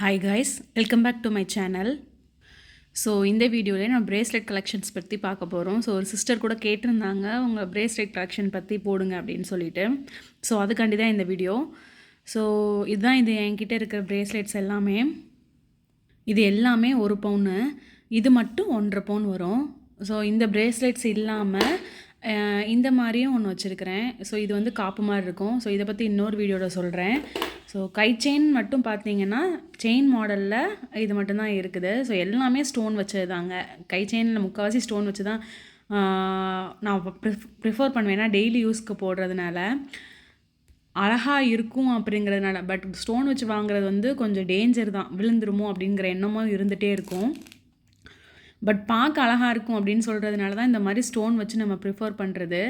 Hi guys, welcome back to my channel. So இந்த வீடியோவில் நான் பிரேஸ்லெட் கலெக்ஷன்ஸ் பற்றி பார்க்க போகிறோம். ஸோ ஒரு சிஸ்டர் கூட கேட்டிருந்தாங்க உங்கள் பிரேஸ்லெட் கலெக்ஷன் பற்றி போடுங்க அப்படின்னு சொல்லிட்டு. ஸோ அதுக்காண்டி தான் இந்த வீடியோ. ஸோ இதுதான் இது என்கிட்ட இருக்கிற பிரேஸ்லெட்ஸ் எல்லாமே. இது எல்லாமே 1 பவுனு, இது மட்டும் 1.5 பவுன் வரும். ஸோ இந்த பிரேஸ்லெட்ஸ் இல்லாமல் இந்த மாதிரியும் ஒன்று வச்சுருக்கிறேன். ஸோ இது வந்து காப்பு மாதிரி இருக்கும். ஸோ இதை பற்றி இன்னொரு வீடியோவில் சொல்கிறேன். ஸோ கை செயின் மட்டும் பார்த்தீங்கன்னா செயின் மாடலில் இது மட்டும்தான் இருக்குது. ஸோ எல்லாமே ஸ்டோன் வச்சது தாங்க. கை செயினில் முக்கால்வாசி ஸ்டோன் வச்சு தான் நான் ப்ரிஃபர் பண்ணுவேன். ஏன்னா டெய்லி யூஸ்க்கு போடுறதுனால அழகாக இருக்கும் அப்படிங்கிறதுனால. பட் ஸ்டோன் வச்சு வாங்குறது வந்து கொஞ்சம் டேஞ்சர் தான், விழுந்துருமோ அப்படிங்கிற எண்ணமும் இருந்துகிட்டே இருக்கும். பட் பார்க்க அழகாக இருக்கும் அப்படின்னு சொல்கிறதுனால தான் இந்த மாதிரி ஸ்டோன் வச்சு நம்ம ப்ரிஃபர் பண்ணுறது.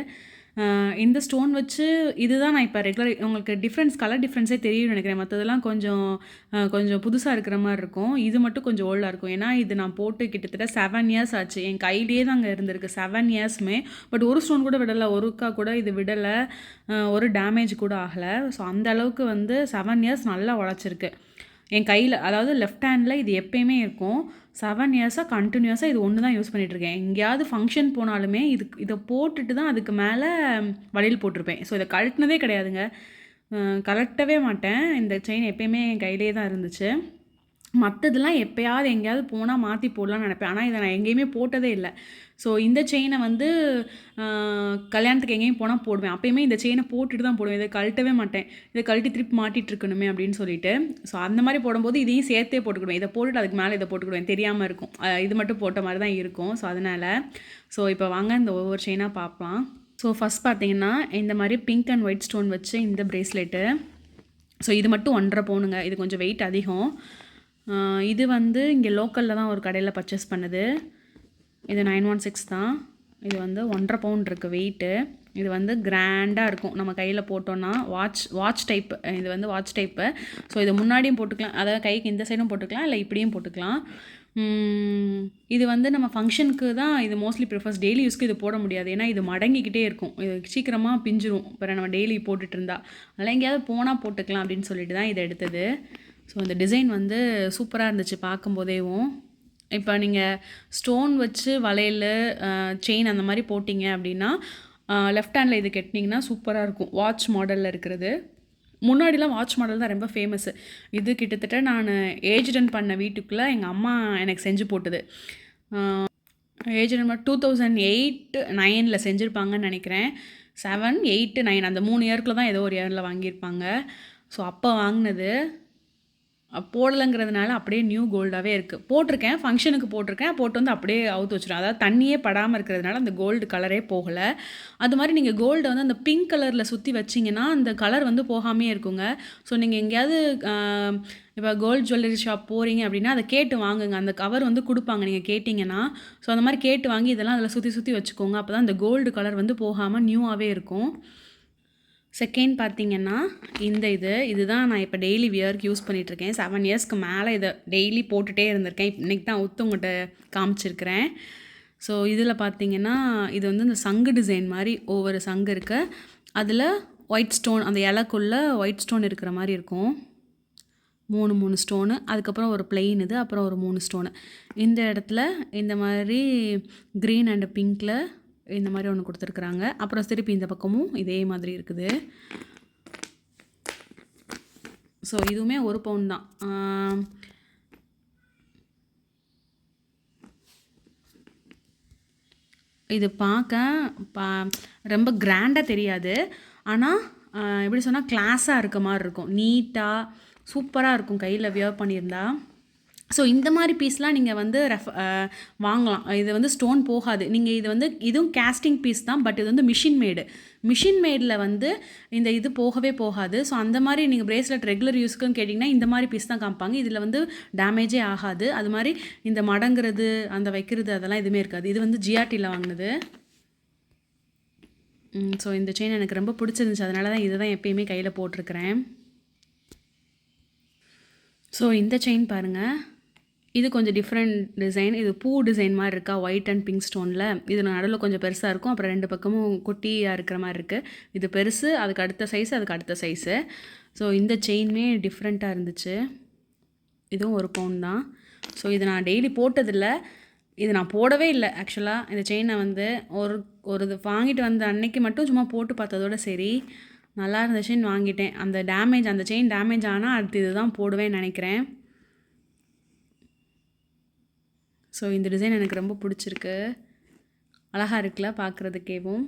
இந்த ஸ்டோன் வச்சு இதுதான் நான் இப்போ ரெகுலர் உங்களுக்கு கலர் டிஃப்ரென்ஸே தெரியும்னு நினைக்கிறேன். மற்றதெல்லாம் கொஞ்சம் புதுசாக இருக்கிற மாதிரி இருக்கும். இது மட்டும் கொஞ்சம் ஓல்டாக இருக்கும். ஏன்னா இது நான் போட்டு கிட்டத்தட்ட 7 இயர்ஸ் ஆச்சு. என் கையிலேயே தான் அங்கே இருந்திருக்கு 7 இயர்ஸுமே. பட் ஒரு ஸ்டோன் கூட விடலை, ஒருக்கா கூட இது விடலை, ஒரு டேமேஜ் கூட ஆகலை. ஸோ அந்த அளவுக்கு வந்து 7 இயர்ஸ் நல்லா உழைச்சிருக்கு என் கையில். அதாவது லெஃப்ட் ஹேண்டில் இது எப்பயுமே இருக்கும். 7 இயர்ஸாக கண்டினியூஸாக இது ஒன்று தான் யூஸ் பண்ணிகிட்ருக்கேன். எங்கேயாவது ஃபங்க்ஷன் போனாலுமே இதை போட்டுட்டு தான் அதுக்கு மேலே வளையல் போட்டிருப்பேன். ஸோ இதை கழட்டினதே கிடையாதுங்க, கலட்டவே மாட்டேன். இந்த செயின் எப்பயுமே என் கையிலே தான் இருந்துச்சு. மற்றதெல்லாம் எப்போயாவது எங்கேயாவது போனால் மாற்றி போடலான்னு நினைப்பேன். ஆனால் இதை நான் எங்கேயுமே போட்டதே இல்லை. ஸோ இந்த செயினை வந்து கல்யாணத்துக்கு எங்கேயும் போனால் போடுவேன். அப்போயுமே இந்த செயினை போட்டுட்டு தான் போடுவேன். இதை கழட்டவே மாட்டேன். இதை கழட்டி திருப்பி மாட்டிகிட்டு இருக்கணுமே அப்படின்னு சொல்லிட்டு. ஸோ அந்த மாதிரி போடும்போது இதையும் சேர்த்தே போட்டுக்கிடுவேன். இதை போட்டுட்டு அதுக்கு மேலே இதை போட்டுக்கிடுவேன், தெரியாமல் இருக்கும். இது மட்டும் போட்ட மாதிரி தான் இருக்கும். ஸோ அதனால் இப்போ வாங்க இந்த ஒவ்வொரு செயினாக பார்க்கலாம். ஸோ ஃபஸ்ட் பார்த்தீங்கன்னா இந்த மாதிரி பிங்க் அண்ட் ஒயிட் ஸ்டோன் வச்சு இந்த பிரேஸ்லெட்டு. ஸோ இது மட்டும் 1.5 பவுனுங்க. இது கொஞ்சம் வெயிட் அதிகம். இது வந்து இங்கே லோக்கலில் தான் ஒரு கடையில் பர்ச்சேஸ் பண்ணுது. இது 916 தான். இது வந்து 1.5 பவுண்ட் இருக்குது வெயிட்டு. இது வந்து கிராண்டாக இருக்கும். நம்ம கையில் போட்டோன்னா வாட்ச் டைப்பு. இது வந்து வாட்ச் டைப்பு. ஸோ இது முன்னாடியும் போட்டுக்கலாம், அதாவது கைக்கு இந்த சைடும் போட்டுக்கலாம், இல்லை இப்படியும் போட்டுக்கலாம். இது வந்து நம்ம ஃபங்க்ஷனுக்கு தான் இது மோஸ்ட்லி ப்ரிஃபர்ஸ். டெய்லி யூஸ்க்கு இது போட முடியாது. ஏன்னா இது மடங்கிக்கிட்டே இருக்கும், இது சீக்கிரமாக பிஞ்சிரும் இப்போ நம்ம டெய்லி போட்டுட்டு இருந்தா. அதனால் எங்கேயாவது போனால் போட்டுக்கலாம் அப்படின்னு சொல்லிட்டு தான் இதை எடுத்தது. ஸோ இந்த டிசைன் வந்து சூப்பராக இருந்துச்சு பார்க்கும்போதேவும். இப்போ நீங்கள் ஸ்டோன் வச்சு வளையல், செயின் அந்த மாதிரி போட்டிங்க அப்படின்னா லெஃப்ட் ஹேண்டில் இது கட்டினீங்கன்னா சூப்பராக இருக்கும். வாட்ச் மாடலில் இருக்கிறது. முன்னாடிலாம் வாட்ச் மாடல் தான் ரொம்ப ஃபேமஸ்ஸு. இது கிட்டத்தட்ட நான் ஏஜ் அட்டன் பண்ண வீட்டுக்குள்ளே எங்கள் அம்மா எனக்கு செஞ்சு போட்டது. ஏஜ் அட்டன் 2008-9 செஞ்சுருப்பாங்கன்னு நினைக்கிறேன். 7, 8, 9 அந்த 3 இயர்க்குள்ள தான் ஏதோ ஒரு இயரில் வாங்கியிருப்பாங்க. ஸோ அப்போ வாங்கினது. போடலைங்கிறதுனால அப்படியே நியூ கோல்டாகவே இருக்குது. போட்டிருக்கேன், ஃபங்க்ஷனுக்கு போட்டிருக்கேன், போட்டு வந்து அப்படியே அவுத்து வச்சுருவேன். அதாவது தண்ணியே படாமல் இருக்கிறதுனால அந்த கோல்டு கலரே போகலை. அது மாதிரி நீங்கள் கோல்டை வந்து அந்த பிங்க் கலரில் சுற்றி வச்சிங்கன்னா அந்த கலர் வந்து போகாமே இருக்குங்க. ஸோ நீங்கள் எங்கேயாவது இப்போ கோல்டு ஜுவல்லரி ஷாப் போகிறீங்க அப்படின்னா அதை கேட்டு வாங்குங்க. அந்த கவர் வந்து கொடுப்பாங்க நீங்கள் கேட்டிங்கன்னா. ஸோ அந்த மாதிரி கேட்டு வாங்கி இதெல்லாம் அதில் சுற்றி வச்சுக்கோங்க. அப்போ தான் அந்த கோல்டு கலர் வந்து போகாமல் நியூவாகவே இருக்கும். செகண்ட் பார்த்தீங்கன்னா இதுதான் நான் இப்போ டெய்லி வியர்க்கு யூஸ் பண்ணிகிட்ருக்கேன். 7 இயர்ஸ்க்கு மேலே இதை டெய்லி போட்டுகிட்டே இருந்திருக்கேன். இன்றைக்கி தான் உங்கள்கிட்ட காமிச்சிருக்கிறேன். ஸோ இதில் பார்த்தீங்கன்னா இது வந்து இந்த சங்கு டிசைன் மாதிரி ஒவ்வொரு சங்கு இருக்குது. அதில் ஒயிட் ஸ்டோன், அந்த இலக்குள்ளே ஒயிட் ஸ்டோன் இருக்கிற மாதிரி இருக்கும். 3 ஸ்டோனு, அதுக்கப்புறம் ஒரு பிளெயின் இது, அப்புறம் ஒரு 3 ஸ்டோனு. இந்த இடத்துல இந்த மாதிரி க்ரீன் அண்டு பிங்க்கில் இந்த மாதிரி ஒன்று கொடுத்துருக்குறாங்க. அப்புறம் திருப்பி இந்த பக்கமும் இதே மாதிரி இருக்குது. ஸோ இதுவுமே 1 பவுன் தான். இது பார்க்க ரொம்ப கிராண்டாக தெரியாது. ஆனால் எப்படி சொன்னால் கிளாஸாக இருக்க மாதிரி இருக்கும். நீட்டாக சூப்பராக இருக்கும் கையில் வியர் பண்ணியிருந்தா. ஸோ இந்த மாதிரி பீஸ்லாம் நீங்கள் வந்து வாங்கலாம். இது வந்து ஸ்டோன் போகாது. நீங்கள் இதுவும் கேஸ்டிங் பீஸ் தான். பட் இது வந்து மிஷின் மேடில் வந்து இது போகவே போகாது. ஸோ அந்த மாதிரி நீங்கள் பிரேஸ்லெட் ரெகுலர் யூஸ்க்குன்னு கேட்டிங்கன்னா இந்த மாதிரி பீஸ் தான் காமிப்பாங்க. இதில் வந்து டேமேஜே ஆகாது. அது மாதிரி இந்த மடங்கிறது, அந்த வைக்கிறது, அதெல்லாம் எதுவுமே இருக்காது. இது வந்து ஜிஆர்டியில் வாங்கினது. ஸோ இந்த செயின் எனக்கு ரொம்ப பிடிச்சிருந்துச்சு. அதனால தான் இதை தான் எப்பயுமே கையில் போட்டிருக்கிறேன். ஸோ இந்த செயின் பாருங்கள், இது கொஞ்சம் டிஃப்ரெண்ட் டிசைன். இது பூ டிசைன் மாதிரி இருக்கா, ஒயிட் அண்ட் பிங்க் ஸ்டோனில். இது நடுவில் கொஞ்சம் பெருசாக இருக்கும், அப்புறம் 2 பக்கமும் குட்டியாக இருக்கிற மாதிரி இருக்குது. இது பெருசு, அதுக்கு அடுத்த சைஸு, அதுக்கு அடுத்த சைஸு. ஸோ இந்த செயினுமே டிஃப்ரெண்ட்டாக இருந்துச்சு. இதுவும் 1 பவுன் தான். ஸோ இது நான் டெய்லி போட்டதில்ல. இது நான் போடவே இல்லை ஆக்சுவலாக. இந்த செயினை வந்து ஒரு இது வாங்கிட்டு வந்த அன்னைக்கு மட்டும் சும்மா போட்டு பார்த்ததோட சரி, நல்லா இருந்துச்சுன்னு வாங்கிட்டேன். அந்த செயின் டேமேஜ் ஆனால் அடுத்து இது தான் போடுவேன்னு நினைக்கிறேன். ஸோ இந்த டிசைன் எனக்கு ரொம்ப பிடிச்சிருக்கு. அழகாக இருக்குல்ல பார்க்குறதுக்கேவும்.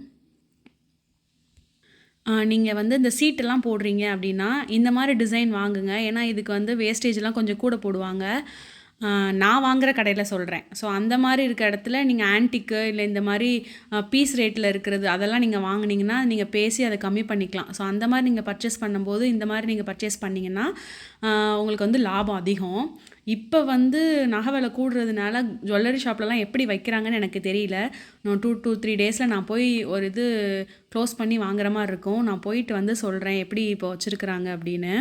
நீங்கள் வந்து இந்த சீட்டெல்லாம் போடுறீங்க அப்படின்னா இந்த மாதிரி டிசைன் வாங்குங்க. ஏன்னா இதுக்கு வந்து வேஸ்டேஜ்லாம் கொஞ்சம் கூட போடுவாங்க. நான் வாங்குகிற கடையில் சொல்கிறேன். ஸோ அந்த மாதிரி இருக்க இடத்துல நீங்கள் ஆன்டிக்கு இல்லை இந்த மாதிரி பீஸ் ரேட்டில் இருக்கிறது அதெல்லாம் நீங்கள் வாங்குனீங்கன்னா நீங்கள் பேசி அதை கம்மி பண்ணிக்கலாம். ஸோ அந்த மாதிரி நீங்கள் பர்ச்சேஸ் பண்ணும்போது இந்த மாதிரி நீங்கள் பர்ச்சேஸ் பண்ணிங்கன்னா உங்களுக்கு வந்து லாபம் அதிகம். இப்போ வந்து நகை விலை கூடுறதுனால ஜுவல்லரி ஷாப்லலாம் எப்படி வைக்கிறாங்கன்னு எனக்கு தெரியல. நான் 2-3 டேஸில் நான் போய் ஒரு இது க்ளோஸ் பண்ணி வாங்குற மாதிரி இருக்கும். நான் போயிட்டு வந்து சொல்கிறேன் எப்படி இப்போ வச்சுருக்குறாங்க அப்படின்னு.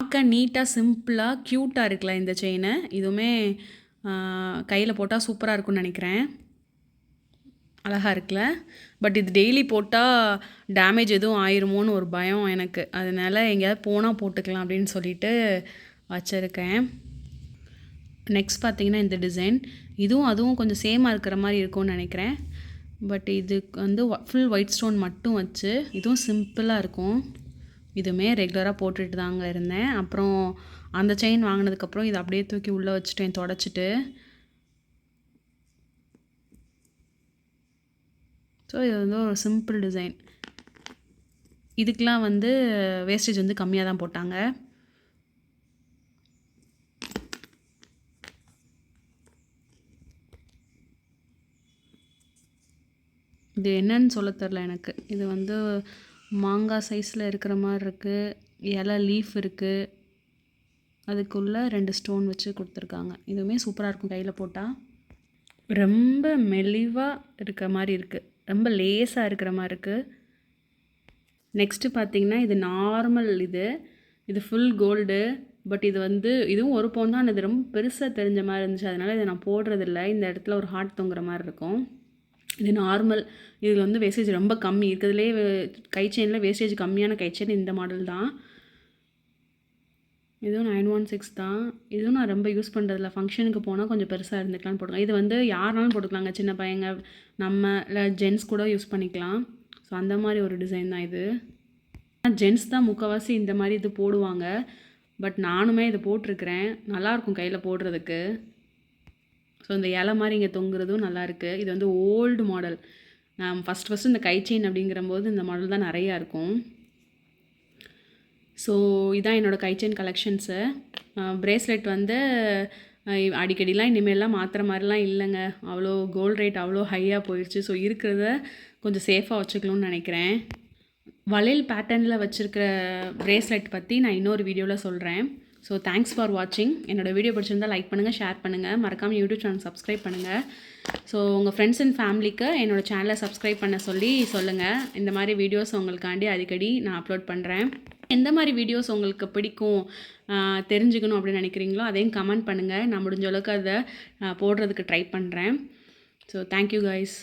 பார்க்க நீட்டாக சிம்பிளாக க்யூட்டாக இருக்குல்ல இந்த செயினு. இதுவுமே கையில் போட்டால் சூப்பராக இருக்கும்னு நினைக்கிறேன். அழகாக இருக்குல்ல. பட் இது டெய்லி போட்டால் டேமேஜ் எதுவும் ஆயிருமோன்னு ஒரு பயம் எனக்கு. அதனால் எங்கேயாவது போனால் போட்டுக்கலாம் அப்படின்னு சொல்லிட்டு வச்சுருக்கேன். நெக்ஸ்ட் பார்த்திங்கன்னா இந்த டிசைன். அதுவும் கொஞ்சம் சேமாக இருக்கிற மாதிரி இருக்கும்னு நினைக்கிறேன். பட் இதுக்கு வந்து ஃபுல் ஒயிட் ஸ்டோன் மட்டும் வச்சு இதுவும் சிம்பிளாக இருக்கும். இதுவுமே ரெகுலராக போட்டுட்டு தாங்க இருந்தேன். அப்புறம் அந்த செயின் வாங்கினதுக்கப்புறம் இதை அப்படியே தூக்கி உள்ளே வச்சுட்டேன் தொடச்சிட்டு. ஸோ இது வந்து ஒரு சிம்பிள் டிசைன். இதுக்கெலாம் வந்து வேஸ்டேஜ் வந்து கம்மியாக தான் போட்டாங்க. இது என்னன்னு சொல்ல தெரில எனக்கு. இது வந்து மாங்காய் சைஸில் இருக்கிற மாதிரி இருக்குது. இலை லீஃப் இருக்குது. அதுக்குள்ளே 2 ஸ்டோன் வச்சு கொடுத்துருக்காங்க. இதுவுமே சூப்பராக இருக்கும் கையில் போட்டால். ரொம்ப மெலிவாக இருக்கிற மாதிரி இருக்குது. ரொம்ப லேஸாக இருக்கிற மாதிரி இருக்குது. நெக்ஸ்ட்டு பார்த்திங்கன்னா இது நார்மல் இது ஃபுல் கோல்டு. பட் இது வந்து இதுவும் 1 பவுன் தான். இது ரொம்ப பெருசாக தெரிஞ்ச மாதிரி இருந்துச்சு. அதனால் இதை நான் போடுறதில்ல. இந்த இடத்துல ஒரு ஹார்ட் தொங்குற மாதிரி இருக்கும். இது நார்மல். இதில் வந்து வேஸ்டேஜ் ரொம்ப கம்மி. இருக்கிறதுலே கை செயினில் வேஸ்டேஜ் கம்மியான கை செயின் இந்த மாடல் தான். இதுவும் 916 தான். இதுவும் நான் ரொம்ப யூஸ் பண்ணுறதில்ல. ஃபங்க்ஷனுக்கு போனால் கொஞ்சம் பெருசாக இருந்துக்கலாம்னு போட்டுக்கலாம். இது வந்து யாருனாலும் போட்டுக்கலாங்க. சின்ன பையங்க, நம்ம இல்லை ஜென்ஸ் கூட யூஸ் பண்ணிக்கலாம். ஸோ அந்த மாதிரி ஒரு டிசைன் தான் இது. ஜென்ஸ் தான் முக்கால்வாசி இந்த மாதிரி இது போடுவாங்க. பட் நானுமே இது போட்டிருக்கிறேன். நல்லாயிருக்கும் கையில் போடுறதுக்கு. ஸோ இந்த இலை மாதிரி இங்கே தொங்குறதும் நல்லாயிருக்கு. இது வந்து ஓல்டு மாடல். நான் ஃபஸ்ட்டு இந்த கை செயின் அப்படிங்கிறம்போது இந்த மாடல் தான் நிறையா இருக்கும். ஸோ இதான் என்னோடய கை செயின் கலெக்ஷன்ஸு. ப்ரேஸ்லெட் வந்து அடிக்கடிலாம் இனிமேல்லாம் மாற்றுற மாதிரிலாம் இல்லைங்க. அவ்வளோ கோல்டு ரேட் அவ்வளோ ஹையாக போயிடுச்சு. ஸோ இருக்கிறத கொஞ்சம் சேஃபாக வச்சுக்கணும்னு நினைக்கிறேன். வளையல் பேட்டர்னில் வச்சுருக்கிற ப்ரேஸ்லெட் பற்றி நான் இன்னொரு வீடியோவில் சொல்கிறேன். ஸோ தேங்க்ஸ் ஃபார் வாட்சிங். என்னோடய வீடியோ பிடிச்சிருந்தால் லைக் பண்ணுங்கள், ஷேர் பண்ணுங்கள். மறக்காமல் யூடியூப் சேனல் சப்ஸ்கிரைப் பண்ணுங்கள். ஸோ உங்கள் ஃப்ரெண்ட்ஸ் அண்ட் ஃபேமிலிக்கு என்னோடய சேனலை சப்ஸ்கிரைப் பண்ண சொல்லுங்கள். இந்த மாதிரி வீடியோஸ் உங்களுக்காண்டி அடிக்கடி நான் அப்லோட் பண்ணுறேன். எந்த மாதிரி வீடியோஸ் உங்களுக்கு பிடிக்கும், தெரிஞ்சுக்கணும் அப்படின்னு நினைக்கிறீங்களோ அதையும் கமெண்ட் பண்ணுங்கள். நான் முடிஞ்ச அளவுக்கு அதை போடுறதுக்கு ட்ரை பண்ணுறேன். So thank you guys.